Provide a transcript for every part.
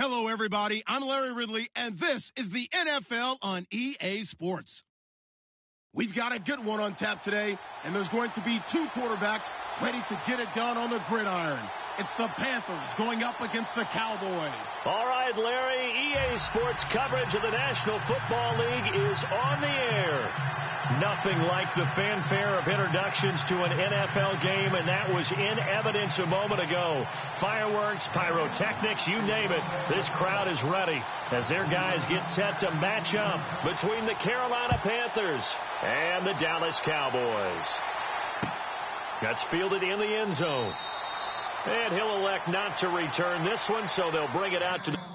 Hello, everybody. I'm Larry Ridley, and this is the NFL on EA Sports. We've got a good one on tap today, and there's going to be two quarterbacks ready to get it done on the gridiron. It's the Panthers going up against the Cowboys. All right, Larry, EA Sports coverage of the National Football League is on the air. Nothing like the fanfare of introductions to an NFL game, and that was in evidence a moment ago. Fireworks, pyrotechnics, you name it. This crowd is ready as their guys get set to match up between the Carolina Panthers and the Dallas Cowboys. That's fielded in the end zone. And he'll elect not to return this one, so they'll bring it out to the...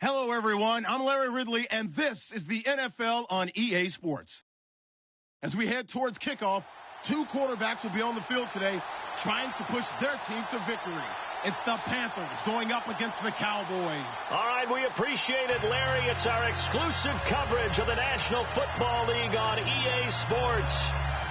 Hello, everyone. I'm Larry Ridley, and this is the NFL on EA Sports. As we head towards kickoff, two quarterbacks will be on the field today trying to push their team to victory. It's the Panthers going up against the Cowboys. All right, we appreciate it, Larry. It's our exclusive coverage of the National Football League on EA Sports.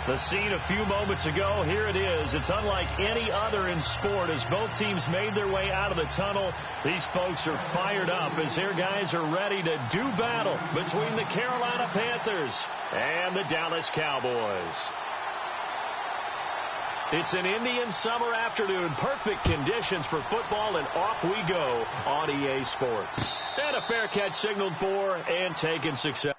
The scene a few moments ago, here it is. It's unlike any other in sport as both teams made their way out of the tunnel. These folks are fired up as their guys are ready to do battle between the Carolina Panthers and the Dallas Cowboys. It's an Indian summer afternoon. Perfect conditions for football, and off we go on EA Sports. And a fair catch signaled for and taken success.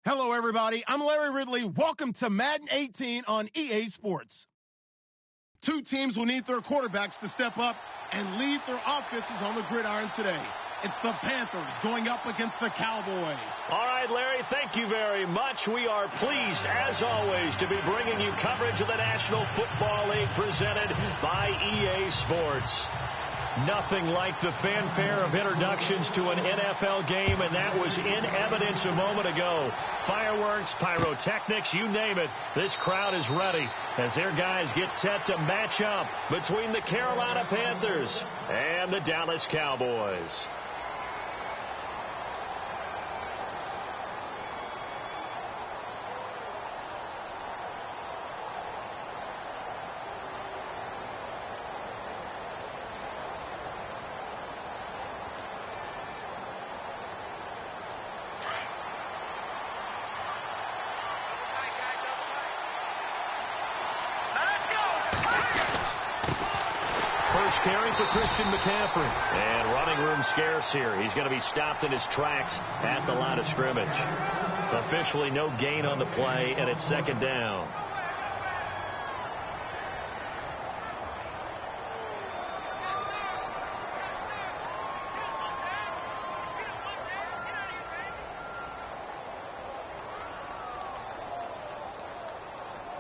Hello, everybody. I'm Larry Ridley. Welcome to Madden 18 on EA Sports. Two teams will need their quarterbacks to step up and lead their offenses on the gridiron today. It's the Panthers going up against the Cowboys. All right, Larry, thank you very much. We are pleased, as always, to be bringing you coverage of the National Football League presented by EA Sports. Nothing like the fanfare of introductions to an NFL game, and that was in evidence a moment ago. Fireworks, pyrotechnics, you name it. This crowd is ready as their guys get set to match up between the Carolina Panthers and the Dallas Cowboys. First carry for Christian McCaffrey. And running room scarce here. He's going to be stopped in his tracks at the line of scrimmage. Officially no gain on the play, and it's second down.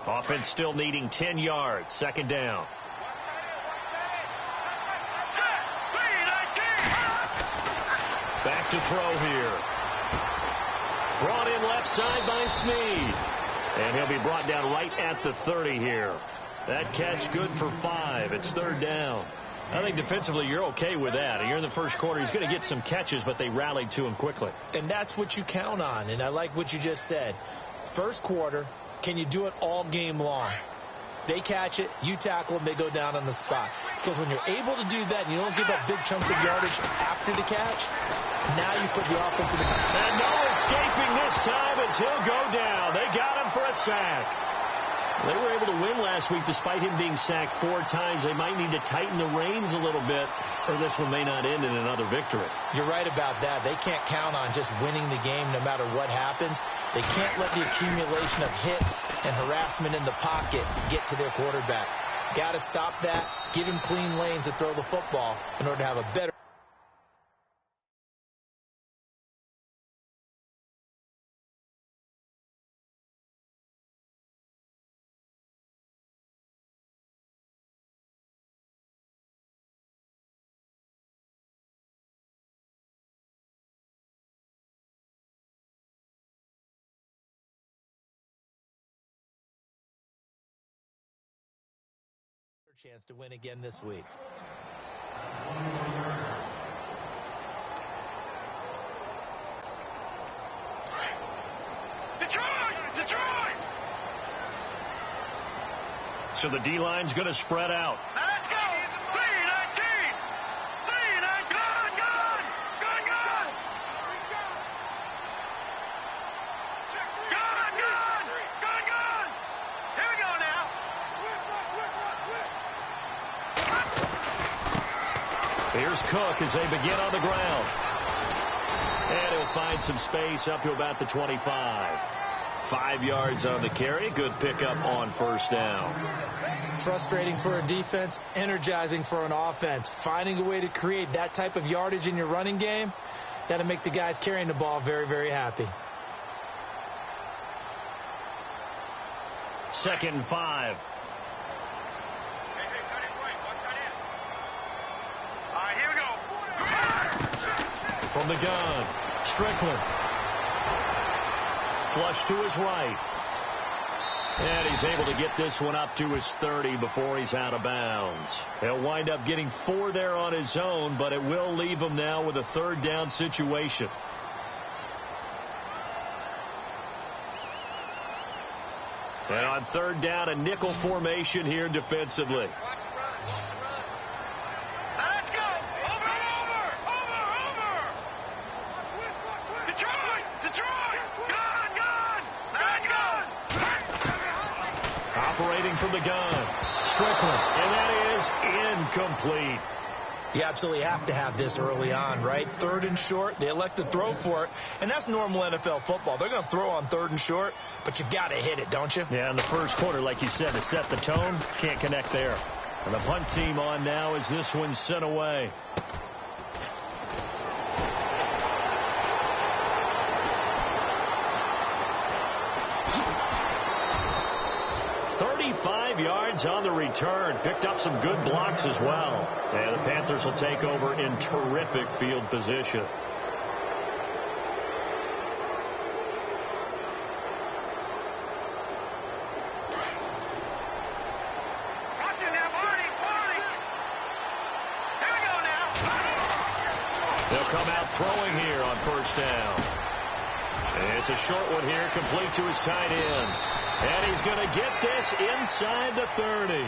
Offense still needing 10 yards. Second down. Back to throw here. Brought in left side by Snead. And he'll be brought down right at the 30 here. That catch good for 5. It's third down. I think defensively you're okay with that. You're in the first quarter. He's going to get some catches, but they rallied to him quickly. And that's what you count on. And I like what you just said. First quarter, can you do it all game long? They catch it, you tackle them, they go down on the spot. Because when you're able to do that and you don't give up big chunks of yardage after the catch, now you put the offense in the... And no escaping this time as he'll go down. They got him for a sack. They were able to win last week despite him being sacked 4 times. They might need to tighten the reins a little bit, or this one may not end in another victory. You're right about that. They can't count on just winning the game no matter what happens. They can't let the accumulation of hits and harassment in the pocket get to their quarterback. Got to stop that, give him clean lanes to throw the football in order to have a better... chance to win again this week. Detroit! So the D-line's going to spread out. Let's go! 3-19! 3-19! Gun! Here we go now! Here's Cook as they begin on the ground. And he'll find some space up to about the 25. 5 yards on the carry. Good pickup on first down. Frustrating for a defense, energizing for an offense. Finding a way to create that type of yardage in your running game, that'll make the guys carrying the ball very, very happy. 2nd and 5. From the gun, Strickland. Flush to his right. And he's able to get this one up to his 30 before he's out of bounds. He'll wind up getting 4 there on his own, but it will leave him now with a third down situation. And on third down, a nickel formation here defensively. Operating from the gun, Strickland, and that is incomplete. You absolutely have to have this early on, right? 3rd and short, they elect to throw for it, and that's normal NFL football. They're going to throw on 3rd and short, but you got to hit it, don't you? Yeah, in the first quarter, like you said, to set the tone, can't connect there. And the punt team on now as this one's sent away. Yards on the return. Picked up some good blocks as well. And the Panthers will take over in terrific field position. They'll come out throwing here on 1st down. It's a short one here, complete to his tight end. And he's going to get this inside the 30.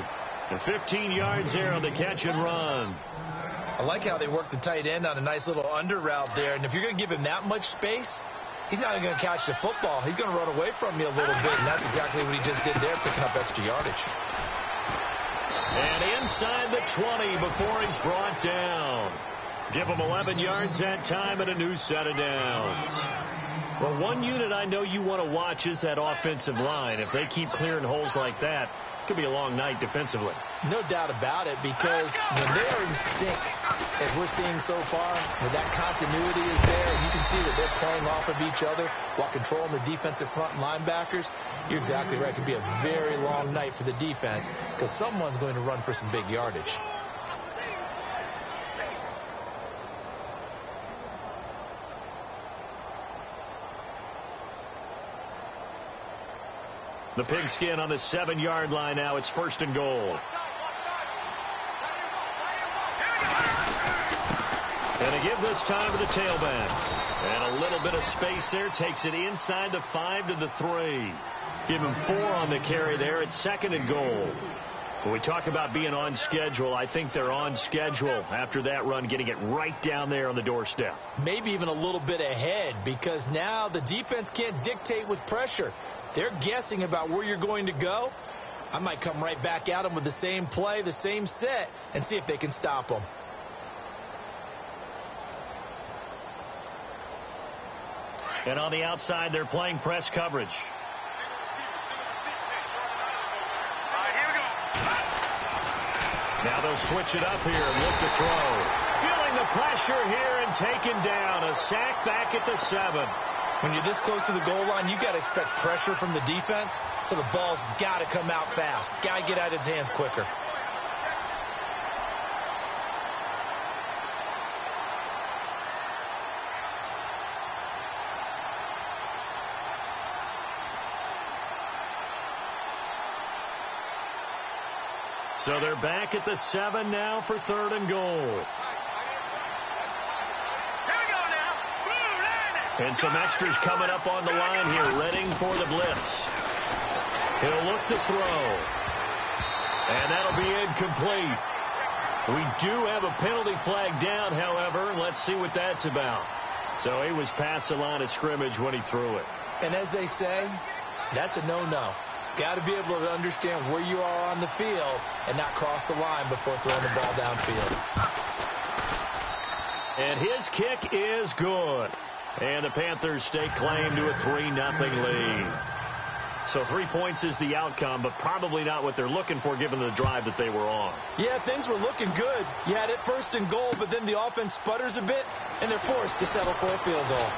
And 15 yards there on the catch and run. I like how they work the tight end on a nice little under route there. And if you're going to give him that much space, he's not going to catch the football. He's going to run away from you a little bit. And that's exactly what he just did there, picking up extra yardage. And inside the 20 before he's brought down. Give him 11 yards that time and a new set of downs. Well, one unit I know you want to watch is that offensive line. If they keep clearing holes like that, it could be a long night defensively. No doubt about it, because when they are in sync, as we're seeing so far, where that continuity is there, you can see that they're playing off of each other while controlling the defensive front linebackers. You're exactly right. It could be a very long night for the defense because someone's going to run for some big yardage. The pigskin on the 7-yard line now. It's 1st and goal. And a give this time to the tailback. And a little bit of space there. Takes it inside the 5 to the 3. Give him 4 on the carry there. It's 2nd and goal. When we talk about being on schedule, I think they're on schedule after that run, getting it right down there on the doorstep. Maybe even a little bit ahead, because now the defense can't dictate with pressure. They're guessing about where you're going to go. I might come right back at them with the same play, the same set, and see if they can stop them. And on the outside, they're playing press coverage. Now they'll switch it up here and look to throw. Feeling the pressure here and taken down. A sack back at the 7. When you're this close to the goal line, you've got to expect pressure from the defense, so the ball's got to come out fast. Got to get out of his hands quicker. So they're back at the 7 now for 3rd and goal. And some extras coming up on the line here, readying for the blitz. He'll look to throw. And that'll be incomplete. We do have a penalty flag down, however. Let's see what that's about. So he was past the line of scrimmage when he threw it. And as they say, that's a no-no. Got to be able to understand where you are on the field and not cross the line before throwing the ball downfield. And his kick is good. And the Panthers stake claim to a 3-0 lead. So 3 points is the outcome, but probably not what they're looking for given the drive that they were on. Yeah, things were looking good. You had it 1st and goal, but then the offense sputters a bit, and they're forced to settle for a field goal.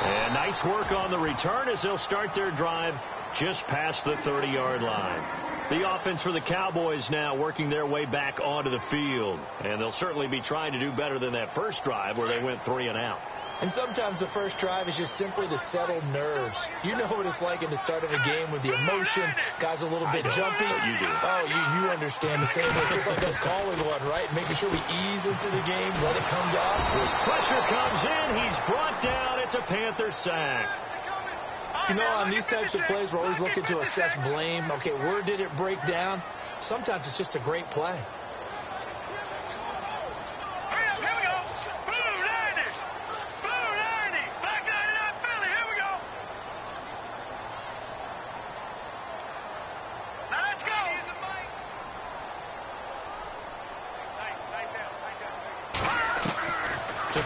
And nice work on the return as they'll start their drive just past the 30-yard line. The offense for the Cowboys now working their way back onto the field. And they'll certainly be trying to do better than that first drive where they went 3 and out. And sometimes the first drive is just simply to settle nerves. You know what it's like at the start of a game with the emotion. Guys a little bit jumpy. You do. Oh, you understand the same way. Just like us calling one, right? Making sure we ease into the game, let it come to us. Pressure comes in. He's brought down. It's a Panther sack. You know, on these types of plays, we're always looking to assess blame. Okay, where did it break down? Sometimes it's just a great play.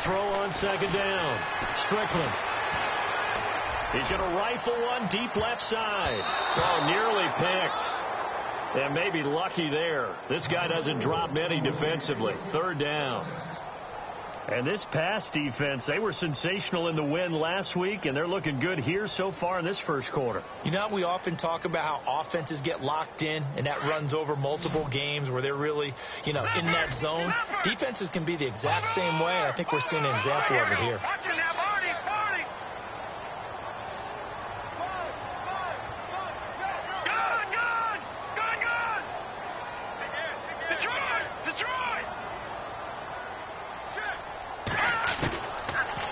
throw on second down. Strickland. He's going to rifle one deep left side. Oh, nearly picked. And maybe lucky there. This guy doesn't drop many defensively. Third down. And this pass defense, they were sensational in the win last week, and they're looking good here so far in this first quarter. You know, we often talk about how offenses get locked in, and that runs over multiple games where they're really, in that zone. Defenses can be the exact same way, and I think we're seeing an example of it here.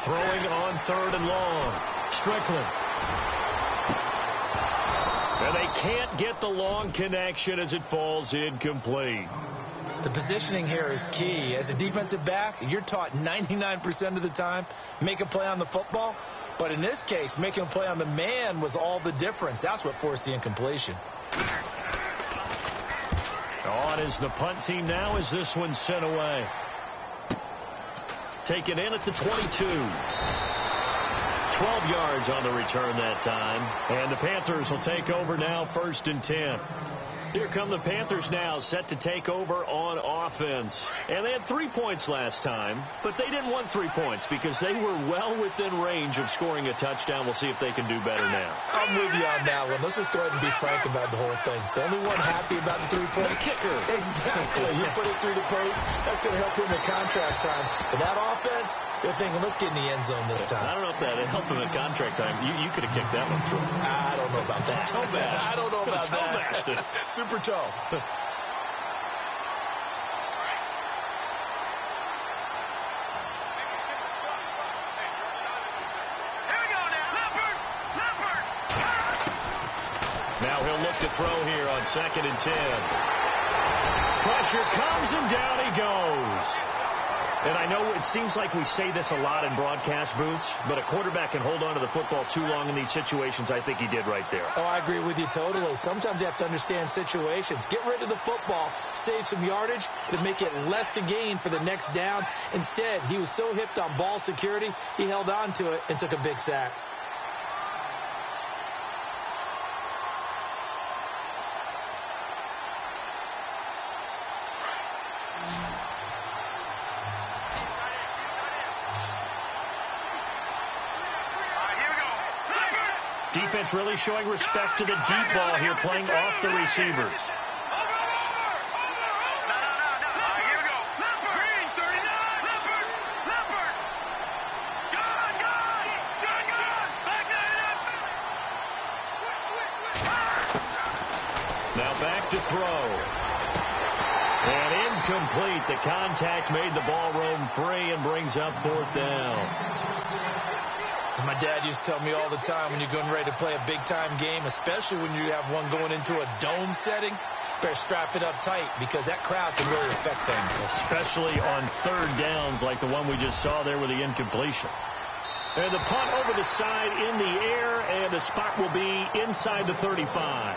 Throwing on third and long. Strickland. And they can't get the long connection as it falls incomplete. The positioning here is key. As a defensive back, you're taught 99% of the time, make a play on the football. But in this case, making a play on the man was all the difference. That's what forced the incompletion. On is the punt team now as this one's sent away. Taken in at the 22. 12 yards on the return that time. And the Panthers will take over now, 1st and 10. Here come the Panthers now, set to take over on offense. And they had 3 points last time, but they didn't want 3 points because they were well within range of scoring a touchdown. We'll see if they can do better now. I'm with you on that one. Let's just go ahead and be frank about the whole thing. The only one happy about the 3-point. The kicker. Exactly. You put it through the post. That's going to help him in contract time. But that offense, they're thinking, let's get in the end zone this time. I don't know if that helped him at contract time. You could have kicked that one through. I don't know about that. I don't know about that. Super toe. Now he'll look to throw here on 2nd and 10. Pressure comes and down he goes. And I know it seems like we say this a lot in broadcast booths, but a quarterback can hold on to the football too long in these situations. I think he did right there. Oh, I agree with you totally. Sometimes you have to understand situations. Get rid of the football, save some yardage, to make it less to gain for the next down. Instead, he was so hipped on ball security, he held on to it and took a big sack. Defense really showing respect to the deep ball here, playing off the receivers. Now back to throw. And incomplete. The contact made the ball roam free and brings up 4th down. As my dad used to tell me all the time, when you're getting ready to play a big-time game, especially when you have one going into a dome setting, better strap it up tight because that crowd can really affect things. Especially on 3rd downs like the one we just saw there with the incompletion. And the punt over the side in the air, and the spot will be inside the 35.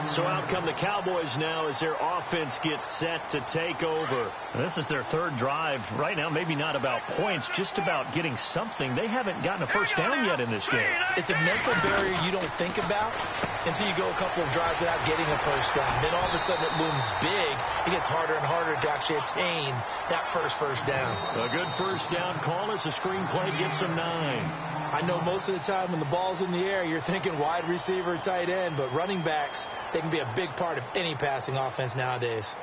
So out come the Cowboys now as their offense gets set to take over. And this is their 3rd drive. Right now, maybe not about points, just about getting something. They haven't gotten a first down yet in this game. It's a mental barrier you don't think about until you go a couple of drives without getting a first down. Then all of a sudden it looms big. It gets harder and harder to actually attain that first down. A good first down call as the screenplay gets them 9. I know most of the time when the ball's in the air, you're thinking wide receiver, tight end, but running backs, they can be a big part of any passing offense nowadays.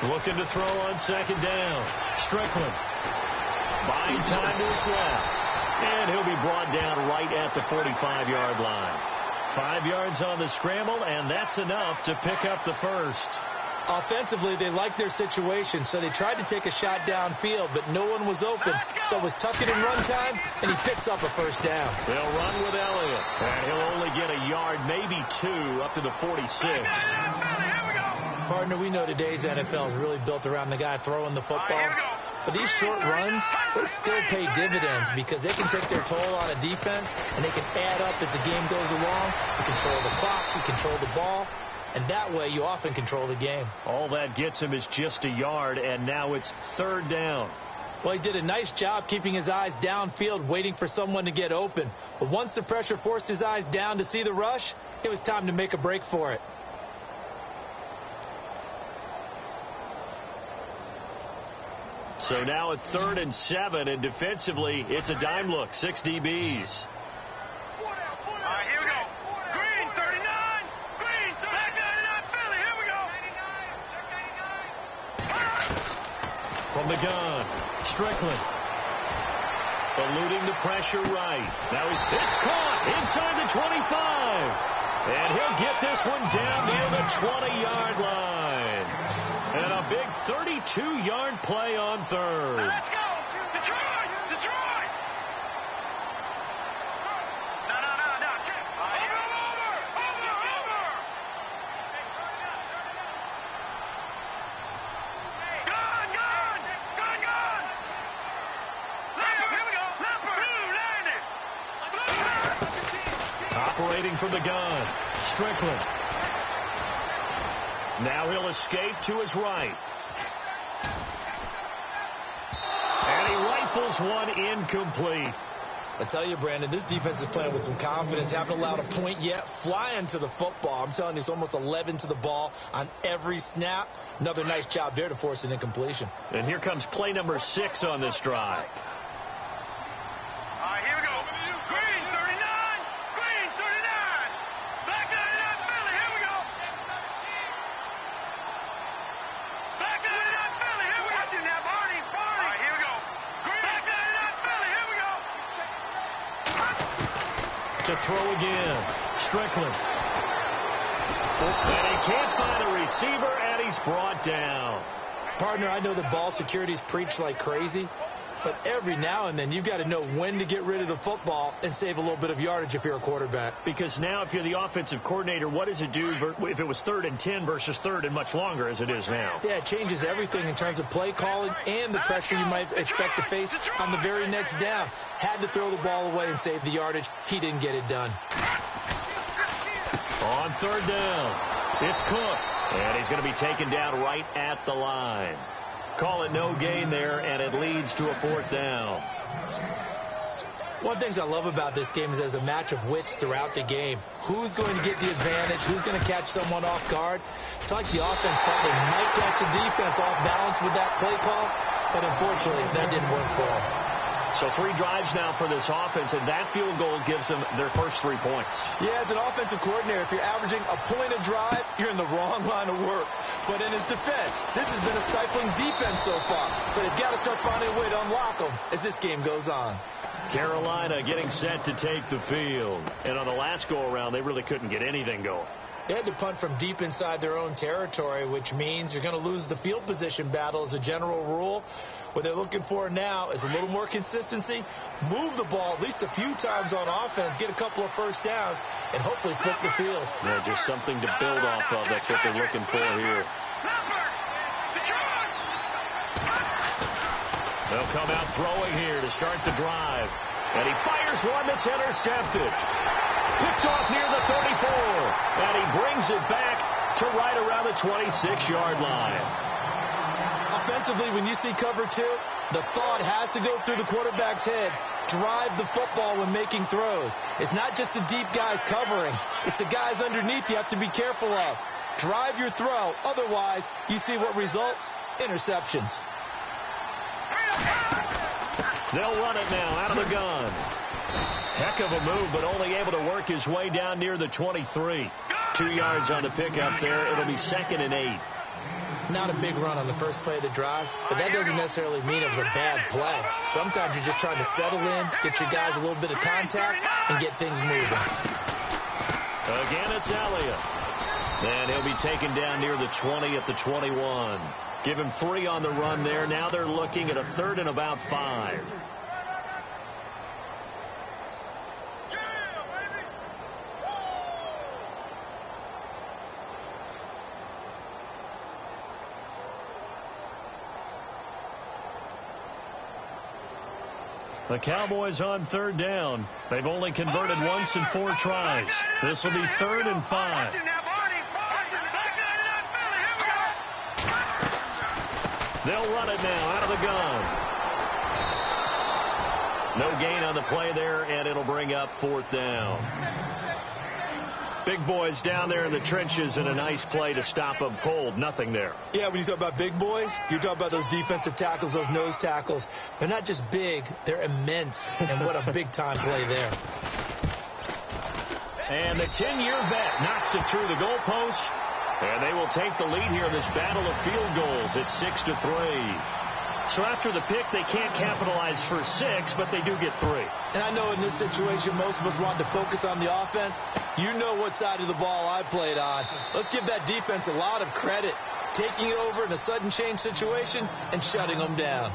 Looking to throw on 2nd down. Strickland buying time to his left. And he'll be brought down right at the 45-yard line. 5 yards on the scramble, and that's enough to pick up the first. Offensively, they liked their situation, so they tried to take a shot downfield, but no one was open. So it was tuck it and run time, and he picks up a first down. They'll run with Elliott, and he'll only get a yard, maybe 2, up to the 46. Partner, we know today's NFL is really built around the guy throwing the football. But these short runs, they still pay dividends because they can take their toll on a defense, and they can add up as the game goes along. You control the clock, you control the ball, and that way you often control the game. All that gets him is just a yard, and now it's 3rd down. Well, he did a nice job keeping his eyes downfield, waiting for someone to get open. But once the pressure forced his eyes down to see the rush, it was time to make a break for it. So now at 3rd and 7, and defensively, it's a dime look. 6 DBs. All right, here we go. Green, 39. Green, back 99, Philly. Here we go. 99. From the gun, Strickland. Eluding the pressure right. Now it's caught inside the 25. And he'll get this one down near the 20-yard line. And a big 32-yard play on 3rd. Let's go. Detroit. Detroit. No. Over. Gun. Leopard, here we go. Leopard. Blue landed. Operating from the gun, Strickland. Now he'll escape to his right. And he rifles one incomplete. I tell you, Brandon, this defense is playing with some confidence. Haven't allowed a point yet. Flying to the football. I'm telling you, it's almost 11 to the ball on every snap. Another nice job there to force an incompletion. And here comes play number 6 on this drive. All right, here we go. Green, 39. Green, 39. Back 99, Philly. Here we go. Back 99, Philly. Here we go. Watch it now, Barney. All right, here we go. Green. Back 99, Philly. Here we go. To throw again, Strickland. And he can't find a receiver, and he's brought down. Partner, I know the ball security's preached like crazy, but every now and then you've got to know when to get rid of the football and save a little bit of yardage if you're a quarterback. Because now if you're the offensive coordinator, what does it do if it was 3rd and 10 versus 3rd and much longer as it is now? Yeah, it changes everything in terms of play calling and the pressure you might expect to face on the very next down. Had to throw the ball away and save the yardage. He didn't get it done. On 3rd down, it's Cook. And he's going to be taken down right at the line. Call it no gain there, and it leads to a 4th down. One of the things I love about this game is there's a match of wits throughout the game. Who's going to get the advantage? Who's going to catch someone off guard? I feel like the offense thought they might catch the defense off balance with that play call, but unfortunately, that didn't work for them. So 3 drives now for this offense, and that field goal gives them their first 3 points. Yeah, as an offensive coordinator, if you're averaging a point a drive, you're in the wrong line of work. But in his defense, this has been a stifling defense so far. So they've got to start finding a way to unlock them as this game goes on. Carolina getting set to take the field. And on the last go-around, they really couldn't get anything going. They had to punt from deep inside their own territory, which means you're going to lose the field position battle as a general rule. What they're looking for now is a little more consistency, move the ball at least a few times on offense, get a couple of first downs, and hopefully flip the field. Yeah, just something to build off of. That's what they're looking for here. They'll come out throwing here to start the drive. And he fires one that's intercepted. Picked off near the 34. And he brings it back to right around the 26-yard line. Offensively, when you see cover 2, the thought has to go through the quarterback's head. Drive the football when making throws. It's not just the deep guys covering. It's the guys underneath you have to be careful of. Drive your throw. Otherwise, you see what results? Interceptions. They'll run it now out of the gun. Heck of a move, but only able to work his way down near the 23. 2 yards on the pickup there. It'll be 2nd and 8. Not a big run on the first play of the drive, but that doesn't necessarily mean it was a bad play. Sometimes you're just trying to settle in, get your guys a little bit of contact, and get things moving. Again, it's Elliott. And he'll be taken down near the 20 at the 21. Give him 3 on the run there. Now they're looking at a 3rd and about 5. The Cowboys on 3rd down. They've only converted once in 4 tries. This will be 3rd and 5. They'll run it now out of the gun. No gain on the play there, and it'll bring up 4th down. Big boys down there in the trenches, and a nice play to stop them cold. Nothing there. Yeah, when you talk about big boys, you're talking about those defensive tackles, those nose tackles. They're not just big, they're immense, and what a big-time play there. And the 10-year vet knocks it through the goalpost, and they will take the lead here in this battle of field goals at 6-3. So after the pick, they can't capitalize for 6, but they do get 3. And I know in this situation, most of us want to focus on the offense. You know what side of the ball I played on. Let's give that defense a lot of credit, taking it over in a sudden change situation and shutting them down.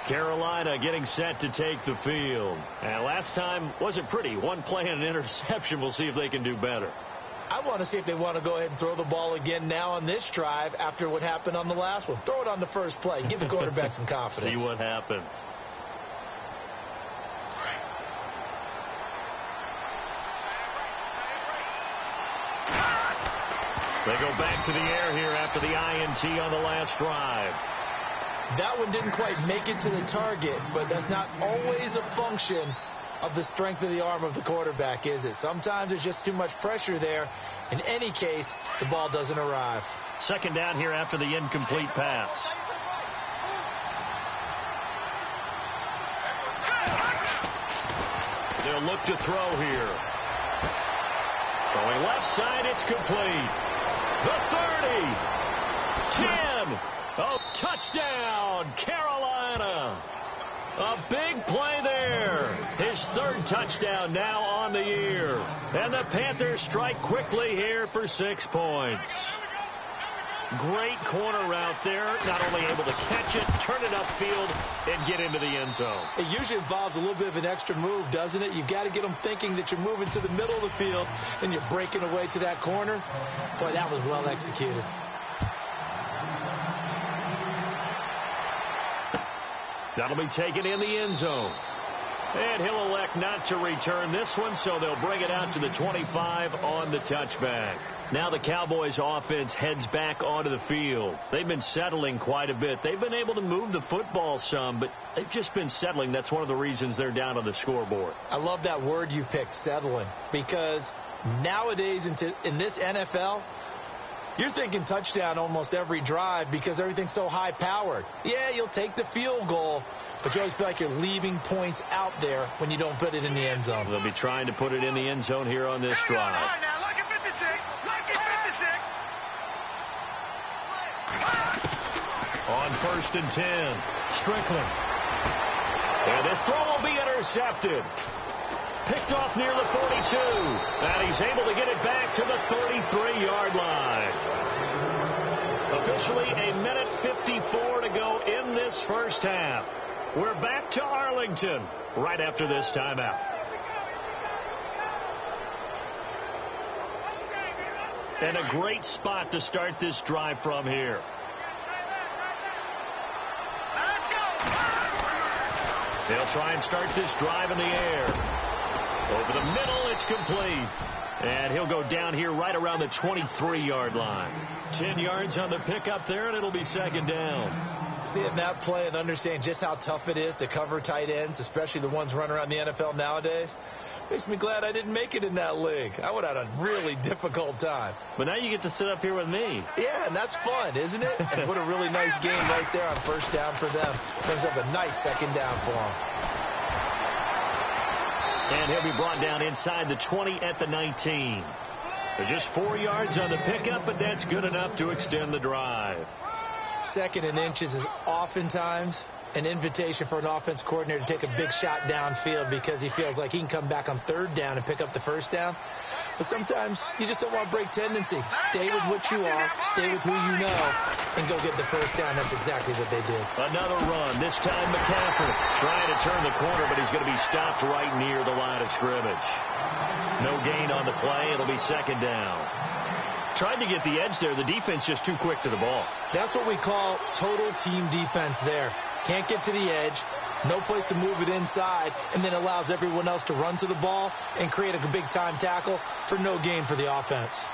Carolina getting set to take the field. And last time wasn't pretty. 1 play and an interception. We'll see if they can do better. I want to see if they want to go ahead and throw the ball again now on this drive after what happened on the last one. Throw it on the first play. Give the quarterback some confidence. See what happens. They go back to the air here after the INT on the last drive. That one didn't quite make it to the target, but that's not always a function of the strength of the arm of the quarterback, is it? Sometimes there's just too much pressure there. In any case, the ball doesn't arrive. 2nd down here after the incomplete pass. They'll look to throw here. Throwing left side, it's complete. The 30. 10. Oh, touchdown, Carolina. A big play there. His 3rd touchdown now on the year. And the Panthers strike quickly here for 6 points. Great corner route there. Not only able to catch it, turn it upfield, and get into the end zone. It usually involves a little bit of an extra move, doesn't it? You've got to get them thinking that you're moving to the middle of the field and you're breaking away to that corner. Boy, that was well executed. That'll be taken in the end zone. And he'll elect not to return this one, so they'll bring it out to the 25 on the touchback. Now the Cowboys offense heads back onto the field. They've been settling quite a bit. They've been able to move the football some, but they've just been settling. That's one of the reasons they're down on the scoreboard. I love that word you picked, settling, because nowadays in this NFL, you're thinking touchdown almost every drive because everything's so high-powered. Yeah, you'll take the field goal, but you always feel like you're leaving points out there when you don't put it in the end zone. They'll be trying to put it in the end zone here on this drive. Look at 56. Look at 56. On 1st and 10, Strickland. And this throw will be intercepted. Picked off near the 42. And he's able to get it back to the 33-yard line. Officially a minute 54 to go in this first half. We're back to Arlington right after this timeout. And a great spot to start this drive from here. They'll try and start this drive in the air. Over the middle, it's complete. And he'll go down here right around the 23-yard line. 10 yards on the pickup there, and it'll be 2nd down. Seeing that play and understanding just how tough it is to cover tight ends, especially the ones running around the NFL nowadays, makes me glad I didn't make it in that league. I would have had a really difficult time. But now you get to sit up here with me. Yeah, and that's fun, isn't it? And what a really nice game right there on 1st down for them. Brings up a nice 2nd down for them. And he'll be brought down inside the 20 at the 19. They're just 4 yards on the pickup, but that's good enough to extend the drive. 2nd and inches is oftentimes an invitation for an offense coordinator to take a big shot downfield because he feels like he can come back on third down and pick up the first down. But sometimes you just don't want to break tendency. Stay with what you are, stay with who you know, and go get the first down. That's exactly what they did. Another run, this time McCaffrey trying to turn the corner, but he's going to be stopped right near the line of scrimmage. No gain on the play. It'll be second down. Tried to get the edge there. The defense just too quick to the ball. That's what we call total team defense there. Can't get to the edge, no place to move it inside, and then allows everyone else to run to the ball and create a big-time tackle for no gain for the offense.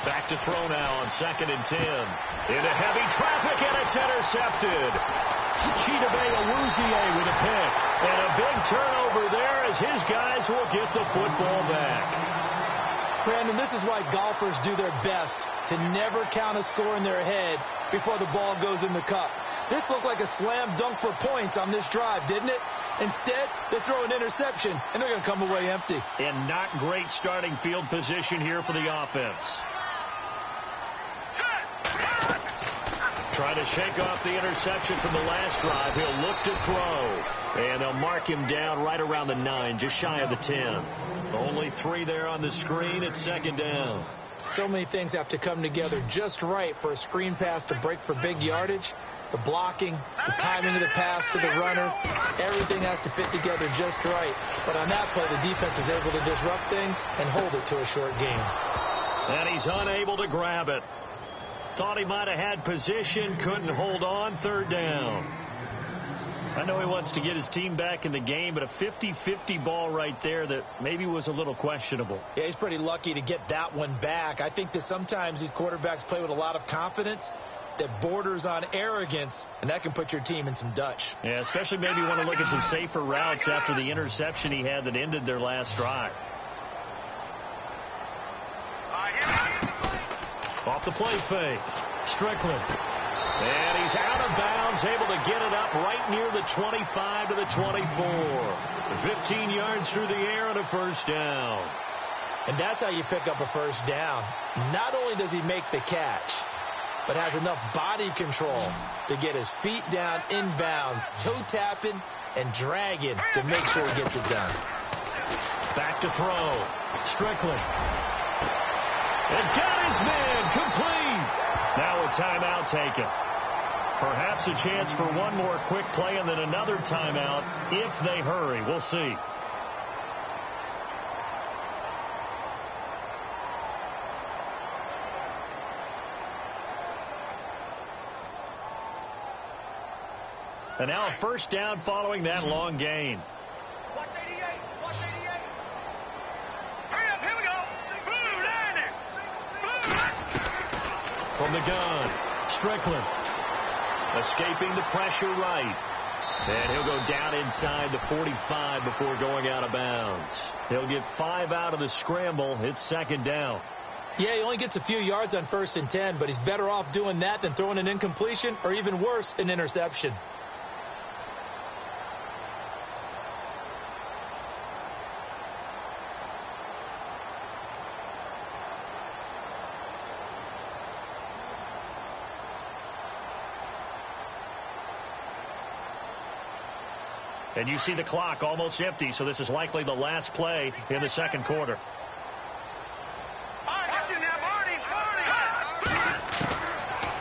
Back to throw now on 2nd and 10. Into heavy traffic, and it's intercepted. Chidobe Awuzie with a pick. And a big turnover there as his guys will get the football back. Brandon, this is why golfers do their best to never count a score in their head before the ball goes in the cup. This looked like a slam dunk for points on this drive, didn't it? Instead, they throw an interception, and they're going to come away empty. And not great starting field position here for the offense. Trying to shake off the interception from the last drive. He'll look to throw. And they'll mark him down right around the 9, just shy of the 10. Only 3 there on the screen. It's second down. So many things have to come together just right for a screen pass to break for big yardage. The blocking, the timing of the pass to the runner, everything has to fit together just right. But on that play, the defense was able to disrupt things and hold it to a short gain. And he's unable to grab it. Thought he might have had position, couldn't hold on, third down. I know he wants to get his team back in the game, but a 50-50 ball right there that maybe was a little questionable. Yeah, he's pretty lucky to get that one back. I think that sometimes these quarterbacks play with a lot of confidence that borders on arrogance, and that can put your team in some Dutch. Yeah, especially maybe want to look at some safer routes after the interception he had that ended their last drive. Off the play fake. Strickland. And he's out of bounds, able to get it up right near the 25 to the 24. 15 yards through the air and a first down. And that's how you pick up a first down. Not only does he make the catch, but has enough body control to get his feet down inbounds, toe tapping and dragging to make sure he gets it done. Back to throw. Strickland. And got his man complete. Now a timeout taken. Perhaps a chance for one more quick play and then another timeout if they hurry. We'll see. And now a first down following that long gain. Watch 88. Watch 88. Hurry up. Here we go. Blue down there. Blue. From the gun, Strickland. Escaping the pressure right. And he'll go down inside the 45 before going out of bounds. He'll get 5 out of the scramble. It's second down. Yeah, he only gets a few yards on 1st and 10, but he's better off doing that than throwing an incompletion or even worse, an interception. And you see the clock almost empty, so this is likely the last play in the second quarter.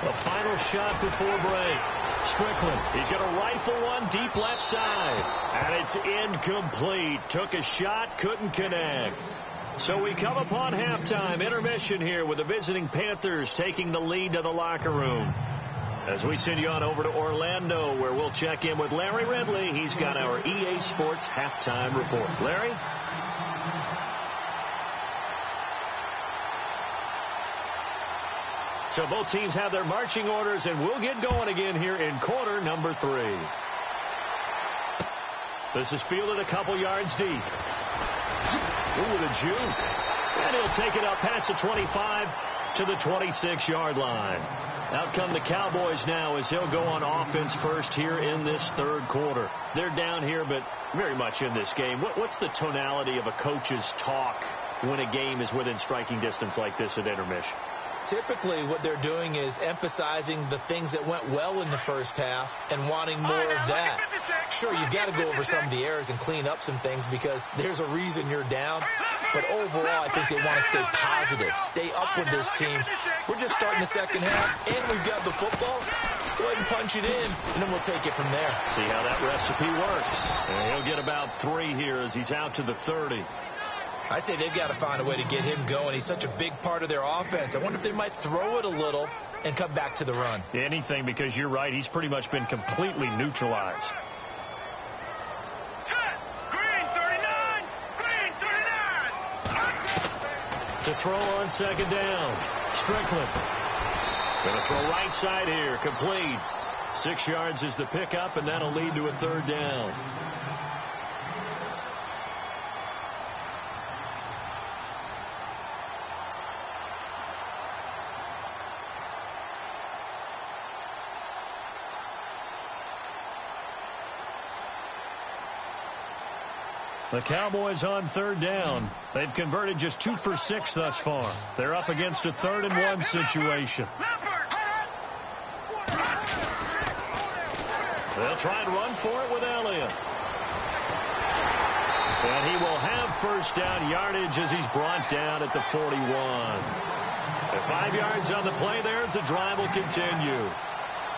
The final shot before break. Strickland, he's going to rifle one deep left side. And it's incomplete. Took a shot, couldn't connect. So we come upon halftime intermission here with the visiting Panthers taking the lead to the locker room. As we send you on over to Orlando, where we'll check in with Larry Ridley. He's got our EA Sports halftime report. Larry? So both teams have their marching orders, and we'll get going again here in quarter number 3. This is fielded a couple yards deep. Ooh, with a juke. And he'll take it up past the 25 to the 26-yard line. Out come the Cowboys now as he'll go on offense first here in this third quarter. They're down here, but very much in this game. What's the tonality of a coach's talk when a game is within striking distance like this at intermission? Typically, what they're doing is emphasizing the things that went well in the first half and wanting more of that. Sure, you've got to go over some of the errors and clean up some things because there's a reason you're down. But overall, I think they want to stay positive, stay up with this team. We're just starting the second half, and we've got the football. Let's go ahead and punch it in, and then we'll take it from there. See how that recipe works. And he'll get about 3 here as he's out to the 30. I'd say they've got to find a way to get him going. He's such a big part of their offense. I wonder if they might throw it a little and come back to the run. Anything, because you're right. He's pretty much been completely neutralized. Green 39! Green 39! To throw on second down. Strickland. Going to throw right side here. Complete. 6 yards is the pickup, and that'll lead to a third down. The Cowboys on third down. They've converted just 2 for 6 thus far. They're up against a 3rd and 1 situation. They'll try and run for it with Elliott. And he will have first down yardage as he's brought down at the 41. And 5 yards on the play there as the drive will continue.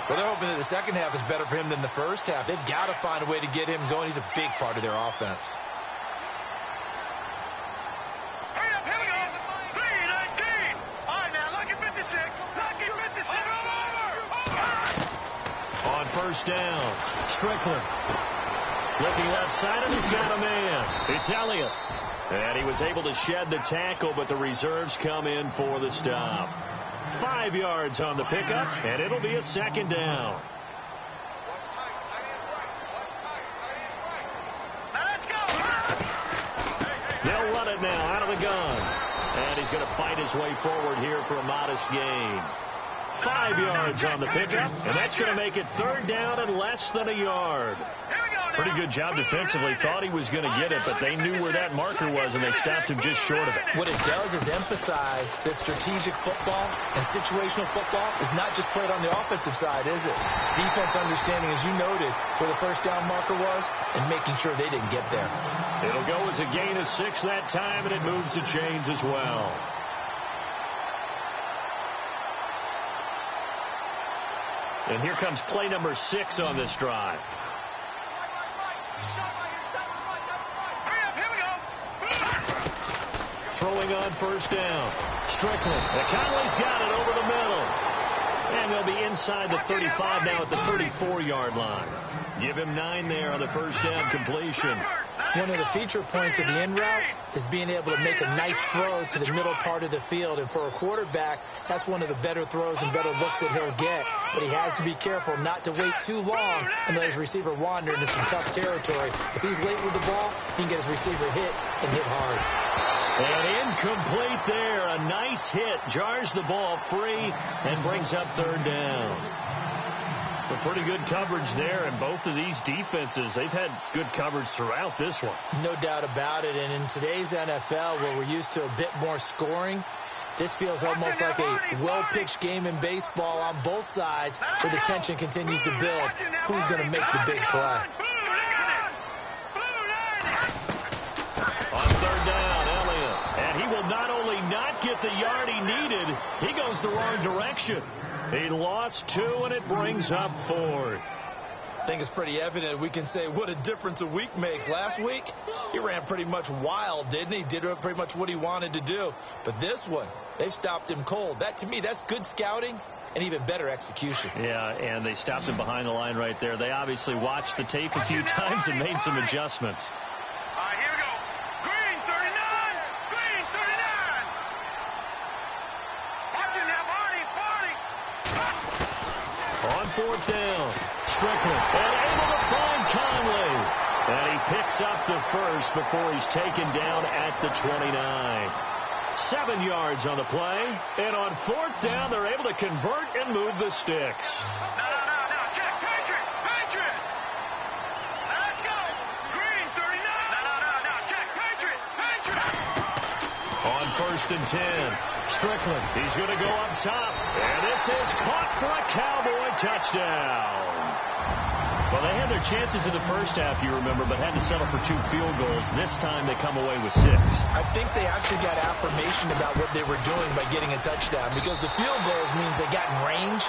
Well, they're hoping that the second half is better for him than the first half. They've got to find a way to get him going. He's a big part of their offense. First down. Strickland. Looking left side, and he's got a man. It's Elliott. And he was able to shed the tackle, but the reserves come in for the stop. 5 yards on the pickup, and it'll be a second down. They'll run it now out of the gun. And he's going to fight his way forward here for a modest gain. 5 yards on the pickup, and that's going to make it third down and less than a yard. Pretty good job defensively. Thought he was going to get it, but they knew where that marker was, and they stopped him just short of it. What it does is emphasize that strategic football and situational football is not just played on the offensive side, is it? Defense understanding, as you noted, where the first down marker was and making sure they didn't get there. It'll go as a gain of 6 that time, and it moves the chains as well. And here comes play number 6 on this drive. Throwing on first down. Strickland. And Conley's got it over the middle. And they'll be inside the 35 now at the 34-yard line. Give him 9 there on the first down completion. One of the feature points of the in route is being able to make a nice throw to the middle part of the field. And for a quarterback, that's one of the better throws and better looks that he'll get. But he has to be careful not to wait too long and let his receiver wander into some tough territory. If he's late with the ball, he can get his receiver hit and hit hard. And incomplete there. A nice hit. Jars the ball free and brings up third down. But pretty good coverage there, and both of these defenses, they've had good coverage throughout this one. No doubt about it, and in today's NFL, where we're used to a bit more scoring, this feels almost like a well-pitched game in baseball on both sides, where the tension continues to build. Who's going to make the big play? On third down, Elliott. And he will not only not get the yard he needed, he goes the wrong direction. He lost 2, and it brings up 4th. I think it's pretty evident. We can say what a difference a week makes. Last week, he ran pretty much wild, didn't he? Did pretty much what he wanted to do. But this one, they've stopped him cold. That, to me, that's good scouting and even better execution. Yeah, and they stopped him behind the line right there. They obviously watched the tape a few times and made some adjustments. All right, here we go. Green 39! Green 39! Watch it now, Barney! On fourth down, Strickland, and able to find Conley. And he picks up the first before he's taken down at the 29. 7 yards on the play. And on 4th down, they're able to convert and move the sticks. No. Check. Patriot. Let's go. Green, 39. No. Check. Patriot. On 1st and 10, Strickland. He's going to go up top. And this is caught for a Cowboy touchdown. Well, they had their chances in the first half, you remember, but had to settle for 2 field goals. This time they come away with 6. I think they actually got affirmation about what they were doing by getting a touchdown, because the field goals means they got in range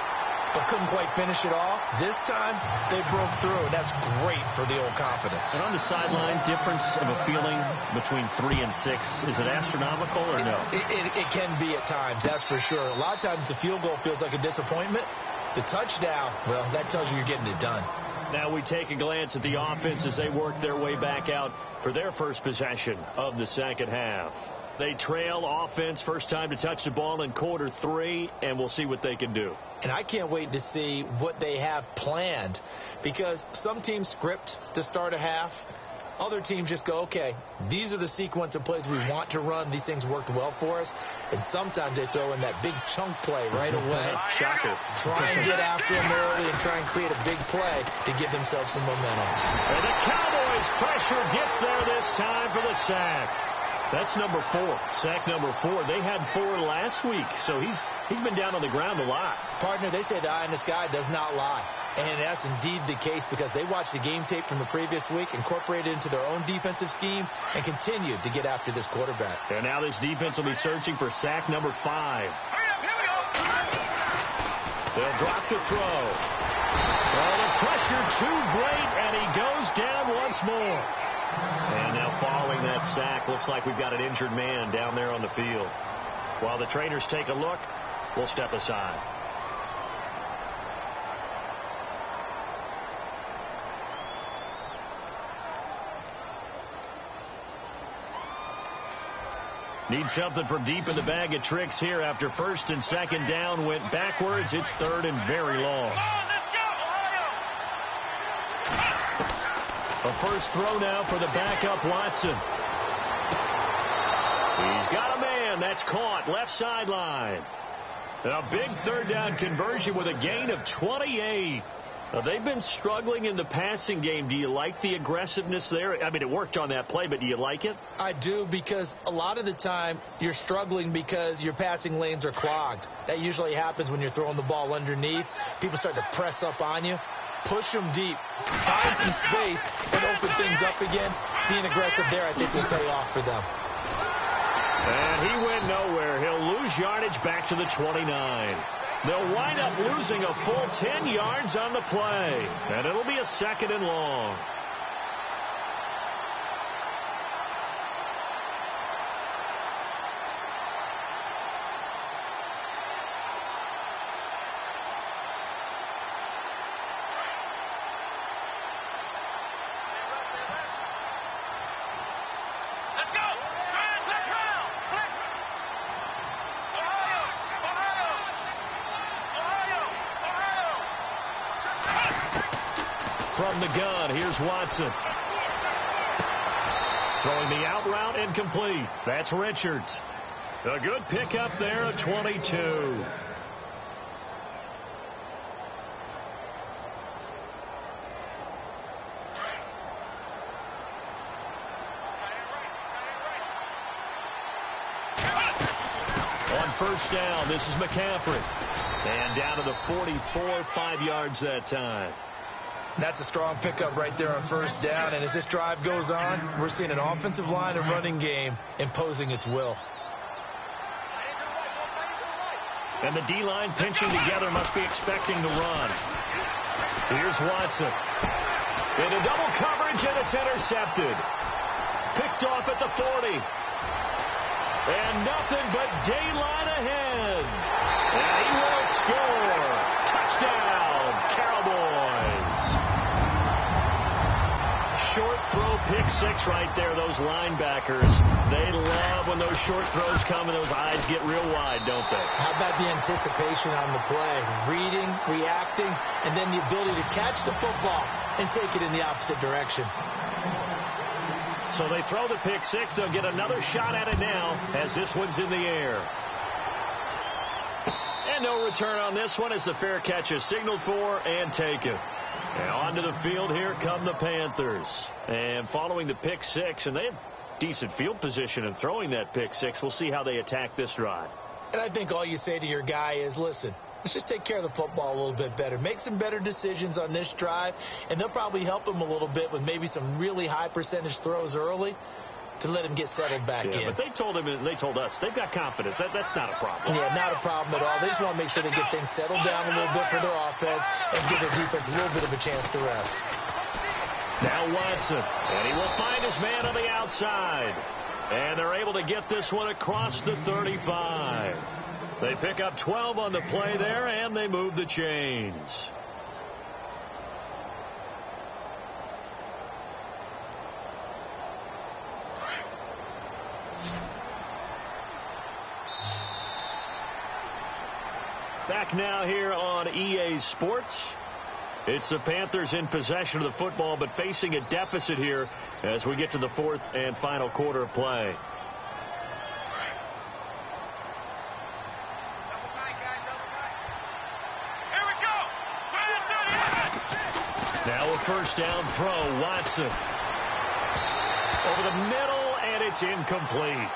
but couldn't quite finish it off. This time they broke through, and that's great for the old confidence. And on the sideline, difference of a feeling between 3 and 6, is it astronomical or no? It can be at times, that's for sure. A lot of times the field goal feels like a disappointment. The touchdown, well, that tells you you're getting it done. Now we take a glance at the offense as they work their way back out for their first possession of the second half. They trail offense, first time to touch the ball in quarter 3, and we'll see what they can do. And I can't wait to see what they have planned, because some teams script to start a half. Other teams just go, okay, these are the sequence of plays we want to run. These things worked well for us. And sometimes they throw in that big chunk play right away. Shocker. Try and get after them early and try and create a big play to give themselves some momentum. And the Cowboys' pressure gets there this time for the sack. That's number 4. Sack number 4. They had 4 last week, so he's been down on the ground a lot. Partner, they say the eye in the sky does not lie. And that's indeed the case, because they watched the game tape from the previous week, incorporated it into their own defensive scheme, and continued to get after this quarterback. And now this defense will be searching for sack number 5. Hurry up, here we go. They'll drop to throw. Oh, the pressure too great, and he goes down once more. And now following that sack, looks like we've got an injured man down there on the field. While the trainers take a look, we'll step aside. Need something from deep in the bag of tricks here after 1st and 2nd down went backwards. It's 3rd and very long. A first throw now for the backup Watson. He's got a man. That's caught. Left sideline. A big 3rd down conversion with a gain of 28. Now, they've been struggling in the passing game. Do you like the aggressiveness there? I mean, it worked on that play, but do you like it? I do, because a lot of the time you're struggling because your passing lanes are clogged. That usually happens when you're throwing the ball underneath. People start to press up on you. Push them deep. Find some space and open things up again. Being aggressive there, I think, will pay off for them. And he went nowhere. He'll lose yardage back to the 29. They'll wind up losing a full 10 yards on the play. And it'll be a 2nd and long. From the gun, here's Watson. Throwing the out route incomplete. That's Richards. A good pickup there of 22. On 1st down, this is McCaffrey. And down to the 44, 5 yards that time. That's a strong pickup right there on 1st down. And as this drive goes on, we're seeing an offensive line and running game imposing its will. And the D-line pinching together, must be expecting the run. Here's Watson. Into double coverage, and it's intercepted. Picked off at the 40. And nothing but daylight ahead. And he will score. Touchdown, Cowboys. Short throw, pick 6 right there. Those linebackers, they love when those short throws come and those eyes get real wide, don't they? How about the anticipation on the play? Reading, reacting, and then the ability to catch the football and take it in the opposite direction. So they throw the pick six. They'll get another shot at it now as this one's in the air. And no return on this one as the fair catch is signaled for and taken. And onto the field, here come the Panthers. And following the pick six, and they have decent field position in throwing that pick six. We'll see how they attack this drive. And I think all you say to your guy is, listen, let's just take care of the football a little bit better. Make some better decisions on this drive, and they'll probably help him a little bit with maybe some really high percentage throws early to let him get settled back in. But they told him, and they told us, they've got confidence. That's not a problem. Yeah, not a problem at all. They just want to make sure they get things settled down a little bit for their offense and give their defense a little bit of a chance to rest. Now Watson, and he will find his man on the outside. And they're able to get this one across the 35. They pick up 12 on the play there, and they move the chains. Back now here on EA Sports. It's the Panthers in possession of the football, but facing a deficit here as we get to the fourth and final quarter of play. Here we go. Now a first down throw. Watson. Over the middle, and it's incomplete.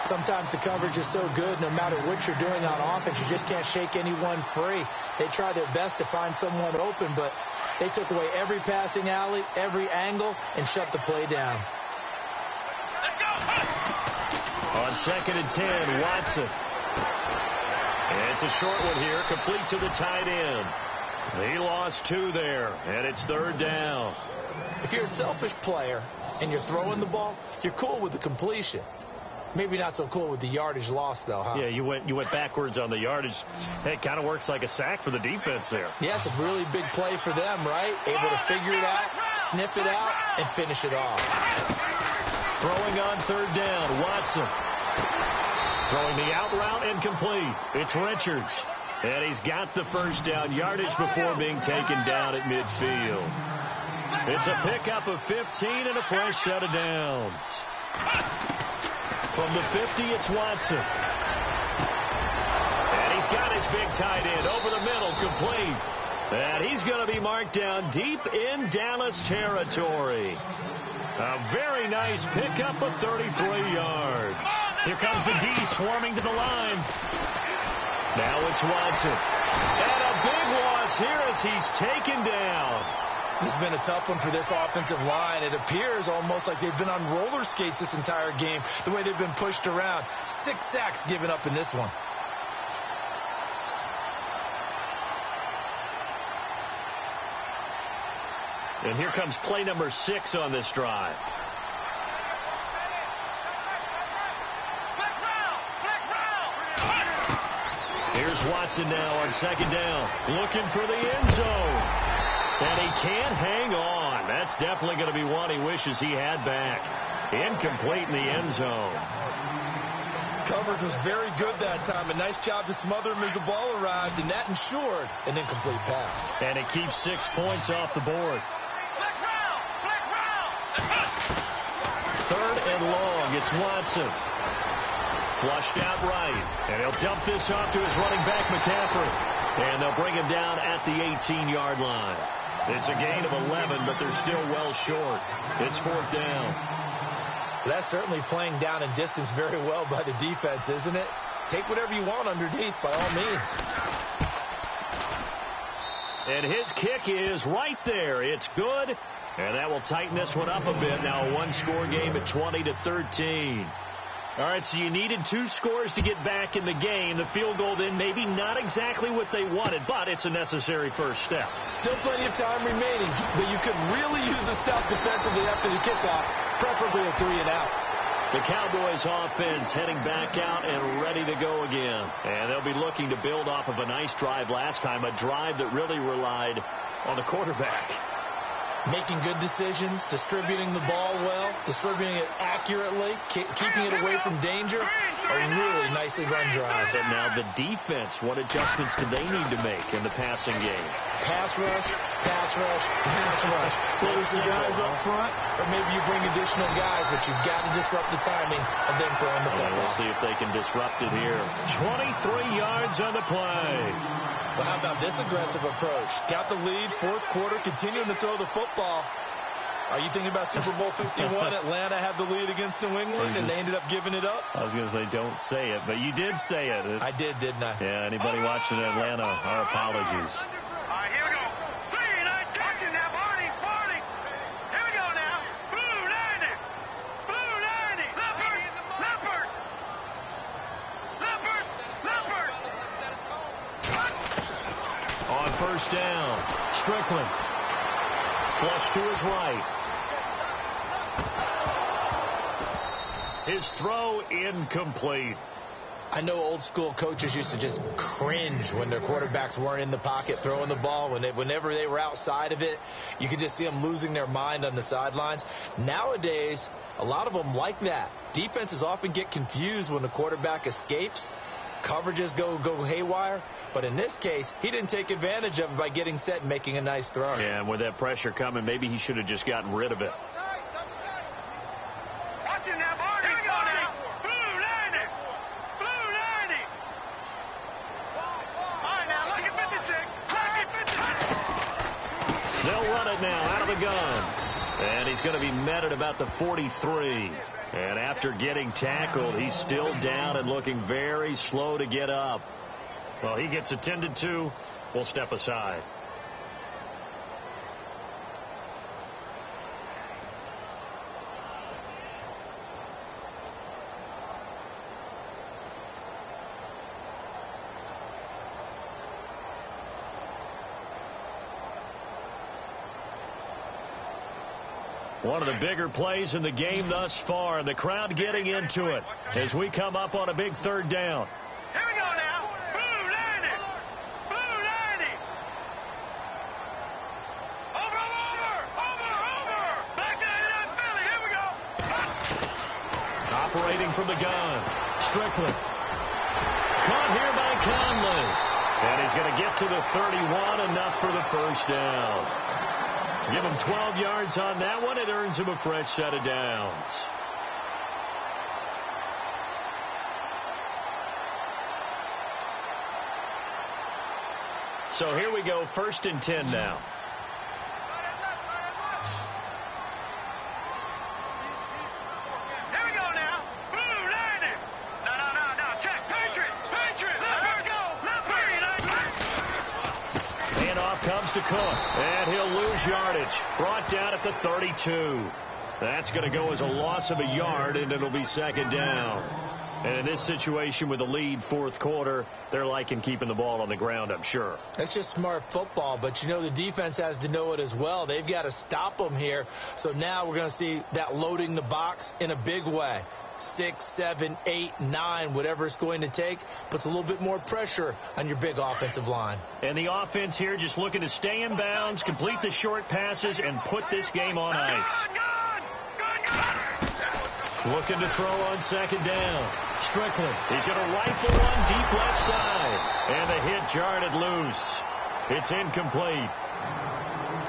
Sometimes the coverage is so good, no matter what you're doing on offense, you just can't shake anyone free. They try their best to find someone open, but they took away every passing alley, every angle, and shut the play down. On 2nd and 10, Watson. And it's a short one here, complete to the tight end. He lost 2 there, and it's 3rd down. If you're a selfish player and you're throwing the ball, you're cool with the completion. Maybe not so cool with the yardage loss, though, huh? Yeah, you went backwards on the yardage. Hey, it kind of works like a sack for the defense there. Yeah, it's a really big play for them, right? Able to figure it out, sniff it out, and finish it off. Throwing on 3rd down, Watson. Throwing the out route incomplete. It's Richards. And he's got the first down yardage before being taken down at midfield. It's a pickup of 15 and a fresh set of downs. From the 50, it's Watson. And he's got his big tight end over the middle, complete. And he's going to be marked down deep in Dallas territory. A very nice pickup of 33 yards. Here comes the D swarming to the line. Now it's Watson. And a big loss here as he's taken down. This has been a tough one for this offensive line. It appears almost like they've been on roller skates this entire game, the way they've been pushed around. 6 sacks given up in this one. And here comes play number 6 on this drive. Here's Watson now on 2nd down, looking for the end zone. And he can't hang on. That's definitely going to be one he wishes he had back. Incomplete in the end zone. Coverage was very good that time. A nice job to smother him as the ball arrived, and that ensured an incomplete pass. And it keeps 6 points off the board. 3rd and long. It's Watson. Flushed out right. And he'll dump this off to his running back, McCaffrey. And they'll bring him down at the 18-yard line. It's a gain of 11, but they're still well short. It's 4th down. That's certainly playing down in distance very well by the defense, isn't it? Take whatever you want underneath, by all means. And his kick is right there. It's good. And that will tighten this one up a bit. Now a one-score game at 20-13. All right, so you needed 2 scores to get back in the game. The field goal then maybe not exactly what they wanted, but it's a necessary first step. Still plenty of time remaining, but you could really use a stop defensively after the kickoff, preferably a 3-and-out. The Cowboys offense heading back out and ready to go again. And they'll be looking to build off of a nice drive last time, a drive that really relied on the quarterback. Making good decisions, distributing the ball well, distributing it accurately, keeping it away from danger. A really nicely run drive. And now the defense, what adjustments do they need to make in the passing game? Pass rush, pass rush, pass rush. Whether it's the guys up front, or maybe you bring additional guys, but you've got to disrupt the timing of them throwing the football. We'll see if they can disrupt it here. 23 yards on the play. Well, how about this aggressive approach? Got the lead, fourth quarter, continuing to throw the football. Are you thinking about Super Bowl 51? Atlanta had the lead against New England, and they ended up giving it up? I was going to say, don't say it, but you did say it. I did, didn't I? Yeah, anybody watching Atlanta, our apologies. All right, here we go. 3-9, touching now, Barney. Here we go now. Blue 90. Leopard. On first down, Strickland. Flush to his right. His throw incomplete. I know old school coaches used to just cringe when their quarterbacks weren't in the pocket throwing the ball. Whenever they were outside of it, you could just see them losing their mind on the sidelines. Nowadays, a lot of them like that. Defenses often get confused when the quarterback escapes. Coverages go haywire. But in this case, he didn't take advantage of it by getting set and making a nice throw. Yeah, and with that pressure coming, maybe he should have just gotten rid of it. Watching now, Barney. Here we go now. Blue 90. All right, now, look at 56. They'll run it now out of the gun. And he's going to be met at about the 43. And after getting tackled, he's still down and looking very slow to get up. Well, he gets attended to. We'll step aside. One of the bigger plays in the game thus far, and the crowd getting into it as we come up on a big third down. Here we go now. Blue 90. Over. Back 99 Philly. Here we go. Operating from the gun. Strickland. Caught here by Conley. And he's going to get to the 31, enough for the first down. Give him 12 yards on that one. It earns him a fresh set of downs. So here we go, 1st and 10 now. Here we go now. Blue 90. No. Check. Patriots. Let's go. Handoff comes to Cook, and he'll lose yardage. Brought down at the 32. That's going to go as a loss of a yard, and it'll be 2nd down. And in this situation with the lead, 4th quarter, they're liking keeping the ball on the ground, I'm sure. That's just smart football, but you know the defense has to know it as well. They've got to stop them here. So now we're going to see that loading the box in a big way. 6, 7, 8, 9, whatever it's going to take, puts a little bit more pressure on your big offensive line. And the offense here just looking to stay in bounds, complete the short passes, and put this game on ice. Looking to throw on 2nd down. Strickland. He's going to rifle one deep left side. And the hit jarred it loose. It's incomplete.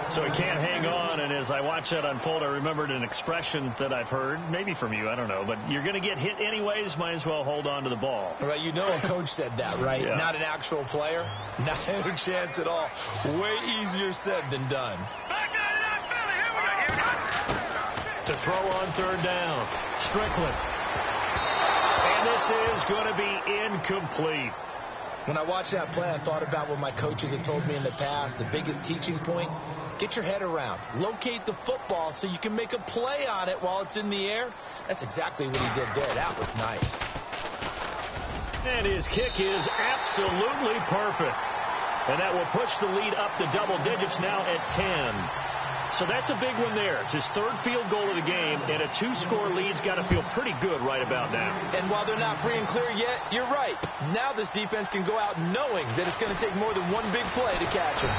So he can't hang on, and as I watched that unfold, I remembered an expression that I've heard, maybe from you, I don't know, but you're going to get hit anyways, might as well hold on to the ball. Right, you know a coach said that, right? Yeah. Not an actual player. Not a chance at all. Way easier said than done. To throw on 3rd down. Strickland. And this is going to be incomplete. When I watched that play, I thought about what my coaches had told me in the past. The biggest teaching point, get your head around. Locate the football so you can make a play on it while it's in the air. That's exactly what he did there. That was nice. And his kick is absolutely perfect. And that will push the lead up to double digits now at 10. So that's a big one there. It's his third field goal of the game, and a 2-score lead's got to feel pretty good right about now. And while they're not free and clear yet, you're right. Now this defense can go out knowing that it's going to take more than one big play to catch him.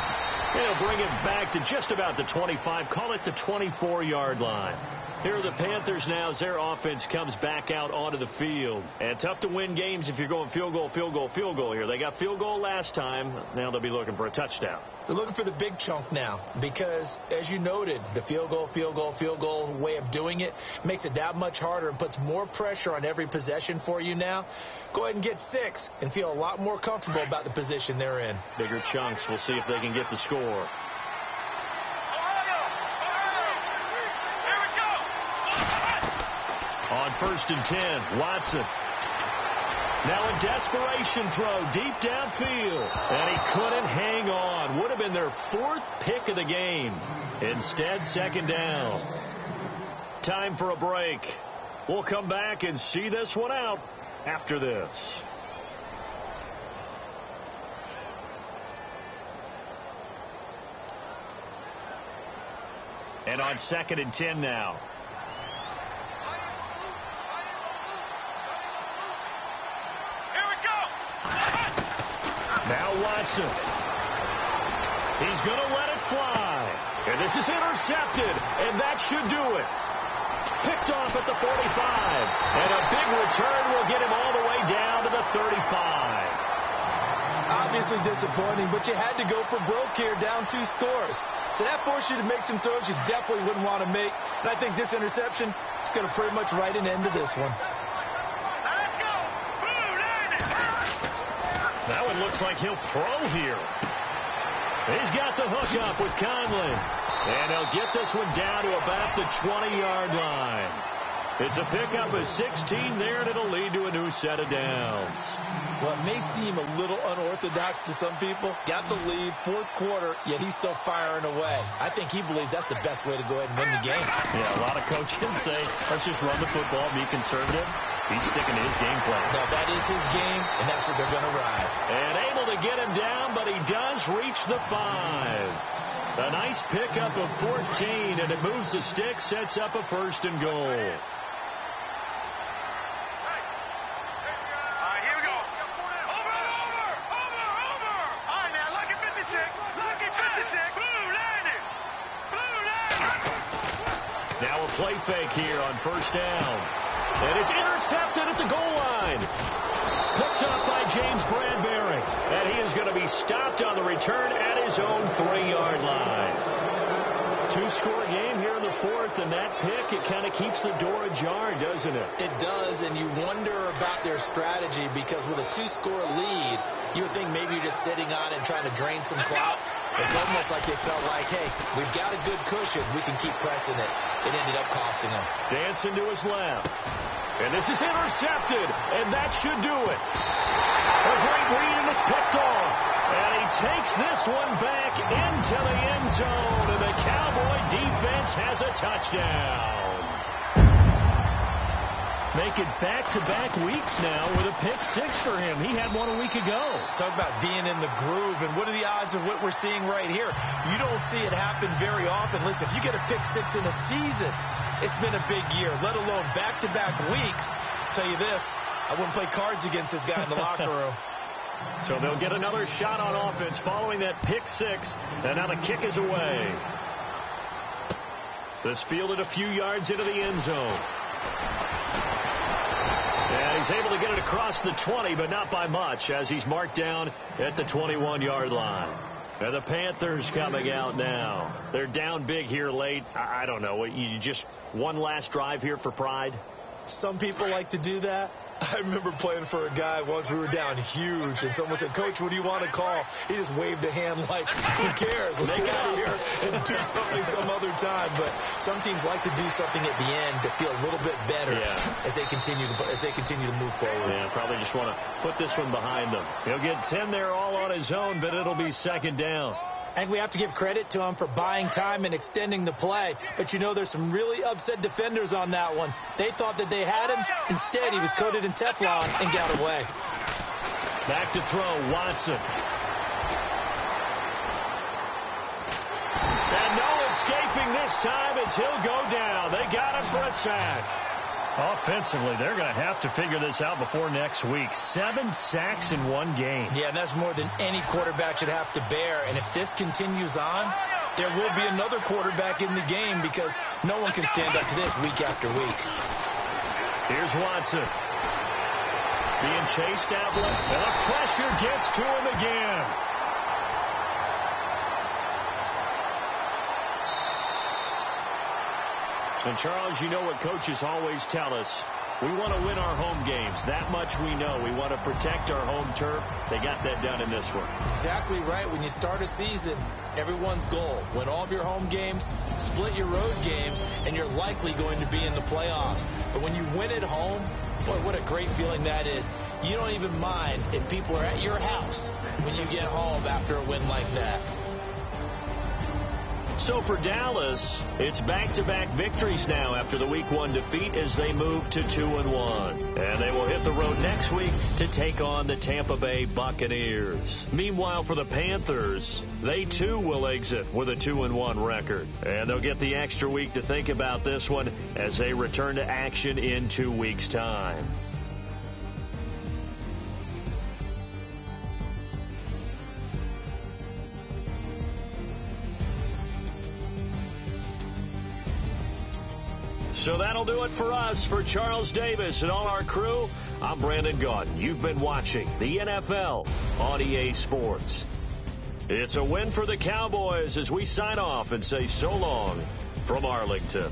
They'll bring it back to just about the 25. Call it the 24-yard line. Here are the Panthers now as their offense comes back out onto the field. And tough to win games if you're going field goal, field goal, field goal here. They got field goal last time. Now they'll be looking for a touchdown. They're looking for the big chunk now because, as you noted, the field goal way of doing it makes it that much harder and puts more pressure on every possession for you now. Go ahead and get 6 and feel a lot more comfortable about the position they're in. Bigger chunks. We'll see if they can get the score. On 1st and 10, Watson. Now a desperation throw deep downfield. And he couldn't hang on. Would have been their 4th pick of the game. Instead, 2nd down. Time for a break. We'll come back and see this one out after this. And on 2nd and 10 now. Now Watson. He's going to let it fly. And this is intercepted. And that should do it. Picked off at the 45. And a big return will get him all the way down to the 35. Obviously disappointing, but you had to go for broke here, down 2 scores. So that forced you to make some throws you definitely wouldn't want to make. And I think this interception is going to pretty much write an end to this one. That one looks like he'll throw here. He's got the hook up with Conley. And he'll get this one down to about the 20-yard line. It's a pickup of 16 there, and it'll lead to a new set of downs. Well, it may seem a little unorthodox to some people. Got the lead, 4th quarter, yet he's still firing away. I think he believes that's the best way to go ahead and win the game. Yeah, a lot of coaches say, let's just run the football, be conservative. He's sticking to his game plan. No, that is his game, and that's what they're going to ride. And able to get him down, but he does reach the 5. A nice pickup of 14, and it moves the stick, sets up a 1st and goal. Now a play fake here on 1st down. And it's intercepted at the goal line. Picked up by James Bradbury. And he is going to be stopped on the return at his own 3-yard line. 2-score game here in the 4th, and that pick, it kind of keeps the door ajar, doesn't it? It does, and you wonder about their strategy because with a 2-score lead, you would think maybe you're just sitting on it and trying to drain some clout. It's almost like they felt like, hey, we've got a good cushion. We can keep pressing it. It ended up costing them. Dancing to his left. And this is intercepted, and that should do it. A great read, and it's picked off. And he takes this one back into the end zone, and the Cowboy defense has a touchdown. Making back-to-back weeks now with a pick 6 for him. He had one a week ago. Talk about being in the groove, and what are the odds of what we're seeing right here? You don't see it happen very often. Listen, if you get a pick 6 in a season, it's been a big year, let alone back-to-back weeks. I'll tell you this, I wouldn't play cards against this guy in the locker room. So they'll get another shot on offense following that pick 6, and now the kick is away. This fielded a few yards into the end zone. And he's able to get it across the 20, but not by much, as he's marked down at the 21-yard line. And the Panthers coming out now. They're down big here late. I don't know. You just one last drive here for pride? Some people like to do that. I remember playing for a guy once. We were down huge, and someone said, "Coach, what do you want to call?" He just waved a hand like, who cares? Let's get out of here and do something some other time. But some teams like to do something at the end to feel a little bit better as they continue to move forward. Yeah, probably just want to put this one behind them. He'll get 10 there all on his own, but it'll be 2nd down. I think we have to give credit to him for buying time and extending the play. But, you know, there's some really upset defenders on that one. They thought that they had him. Instead, he was coated in Teflon and got away. Back to throw, Watson. And no escaping this time as he'll go down. They got him for a sack. Offensively, they're going to have to figure this out before next week. 7 sacks in one game. Yeah, and that's more than any quarterback should have to bear. And if this continues on, there will be another quarterback in the game because no one can stand up to this week after week. Here's Watson. Being chased out left, and the pressure gets to him again. And Charles, you know what coaches always tell us. We want to win our home games. That much we know. We want to protect our home turf. They got that done in this one. Exactly right. When you start a season, everyone's goal, win all of your home games, split your road games, and you're likely going to be in the playoffs. But when you win at home, boy, what a great feeling that is. You don't even mind if people are at your house when you get home after a win like that. So for Dallas, it's back-to-back victories now after the Week 1 defeat as they move to 2-1. And they will hit the road next week to take on the Tampa Bay Buccaneers. Meanwhile, for the Panthers, they too will exit with a 2-1 record. And they'll get the extra week to think about this one as they return to action in 2 weeks' time. So that'll do it for us. For Charles Davis and all our crew, I'm Brandon Gaudin. You've been watching the NFL on EA Sports. It's a win for the Cowboys as we sign off and say so long from Arlington.